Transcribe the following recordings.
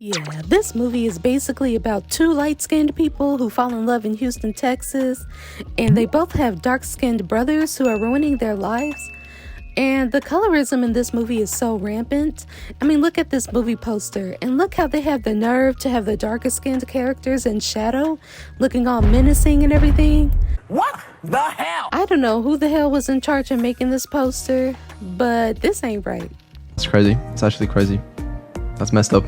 Yeah, this movie is basically about two light-skinned people who fall in love in Houston, Texas, and they both have dark-skinned brothers who are ruining their lives. And the colorism in this movie is so rampant. I mean, look at this movie poster, and look how they have the nerve to have the darker-skinned characters in shadow, looking all menacing and everything. What the hell? I don't know who the hell was in charge of making this poster, but this ain't right. It's crazy. It's actually crazy. That's messed up.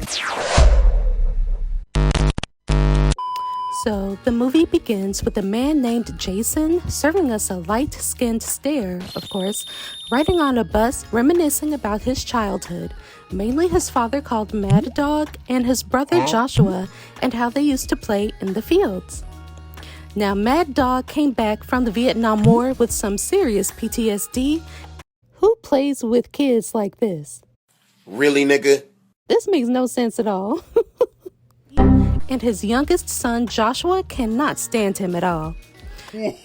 So, the movie begins with a man named Jason serving us a light-skinned stare, of course, riding on a bus reminiscing about his childhood, mainly his father called Mad Dog and his brother Joshua, and how they used to play in the fields. Now, Mad Dog came back from the Vietnam War with some serious PTSD. Who plays with kids like this? Really, nigga? This makes no sense at all. And his youngest son, Joshua, cannot stand him at all.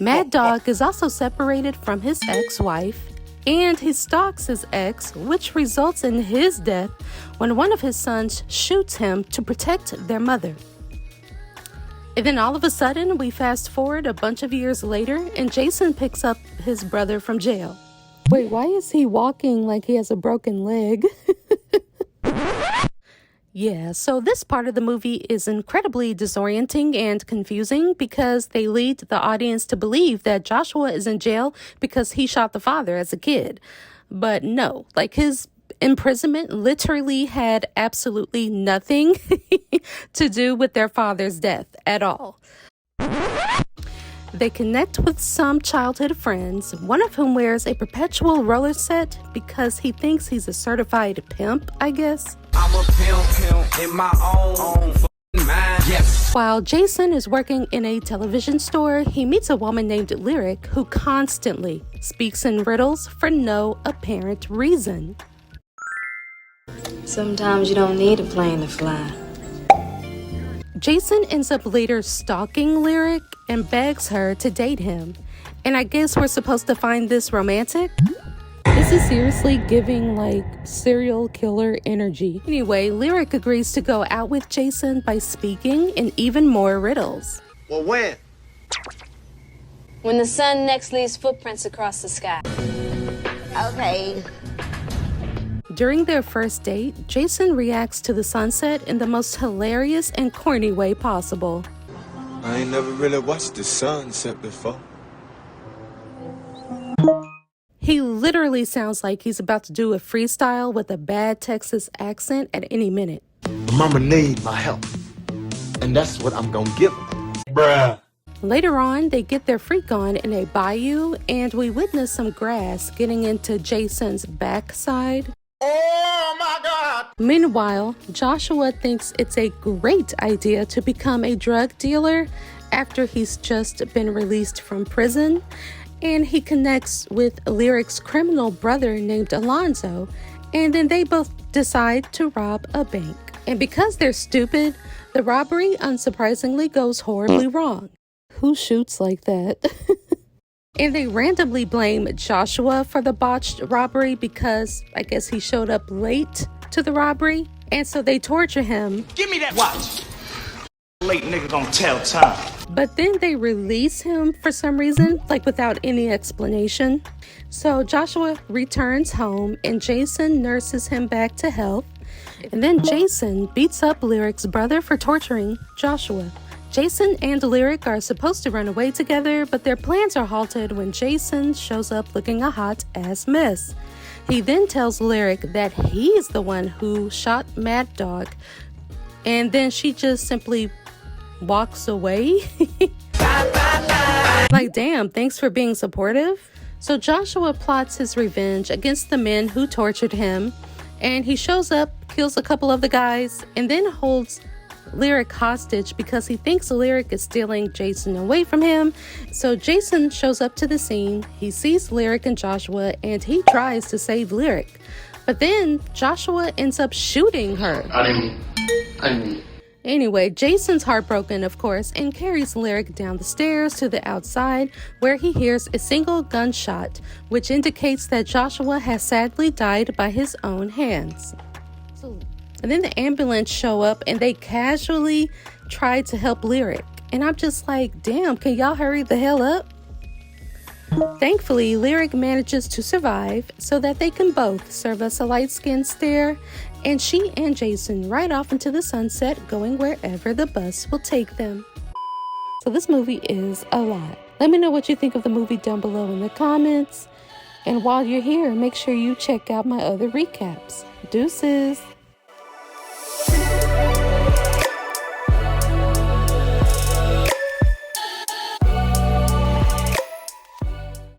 Mad Dog is also separated from his ex-wife, and he stalks his ex, which results in his death when one of his sons shoots him to protect their mother. And then all of a sudden, we fast forward a bunch of years later, and Jason picks up his brother from jail. Wait, why is he walking like he has a broken leg? Yeah, so this part of the movie is incredibly disorienting and confusing because they lead the audience to believe that Joshua is in jail because he shot the father as a kid. But no, like his imprisonment literally had absolutely nothing to do with their father's death at all. They connect with some childhood friends, one of whom wears a perpetual roller set because he thinks he's a certified pimp, I guess. I'm a pimp in my own mind. Yes. While Jason is working in a television store, he meets a woman named Lyric who constantly speaks in riddles for no apparent reason. Sometimes you don't need a plane to fly. Jason ends up later stalking Lyric and begs her to date him. And I guess we're supposed to find this romantic? This is seriously giving like serial killer energy. Anyway, Lyric agrees to go out with Jason by speaking in even more riddles. Well, when? When the sun next leaves footprints across the sky. Okay. During their first date, Jason reacts to the sunset in the most hilarious and corny way possible. I ain't never really watched the sunset before. He literally sounds like he's about to do a freestyle with a bad Texas accent at any minute. Mama need my help, and that's what I'm gonna give her. Bruh. Later on, they get their freak on in a bayou, and we witness some grass getting into Jason's backside. Oh my God! Meanwhile, Joshua thinks it's a great idea to become a drug dealer after he's just been released from prison, and he connects with Lyric's criminal brother named Alonzo, and then they both decide to rob a bank. And because they're stupid, the robbery unsurprisingly goes horribly wrong. Who shoots like that? And they randomly blame Joshua for the botched robbery because I guess he showed up late to the robbery. And so they torture him. Give me that watch. Late nigga gonna tell time. But then they release him for some reason, like without any explanation. So Joshua returns home and Jason nurses him back to health. And then Jason beats up Lyric's brother for torturing Joshua. Jason and Lyric are supposed to run away together, but their plans are halted when Jason shows up looking a hot-ass mess. He then tells Lyric that he's the one who shot Mad Dog, and then she just simply walks away. Like, damn, thanks for being supportive. So Joshua plots his revenge against the men who tortured him, and he shows up, kills a couple of the guys, and then holds Lyric hostage because he thinks Lyric is stealing Jason away from him. So Jason shows up to the scene, he sees Lyric and Joshua, and he tries to save Lyric. But then Joshua ends up shooting her. Anyway, Jason's heartbroken, of course, and carries Lyric down the stairs to the outside where he hears a single gunshot, which indicates that Joshua has sadly died by his own hands. So And then the ambulance show up and they casually try to help Lyric. And I'm just like, damn, can y'all hurry the hell up? Thankfully, Lyric manages to survive so that they can both serve us a light-skin stare, and she and Jason ride off into the sunset, going wherever the bus will take them. So this movie is a lot. Let me know what you think of the movie down below in the comments. And while you're here, make sure you check out my other recaps. Deuces!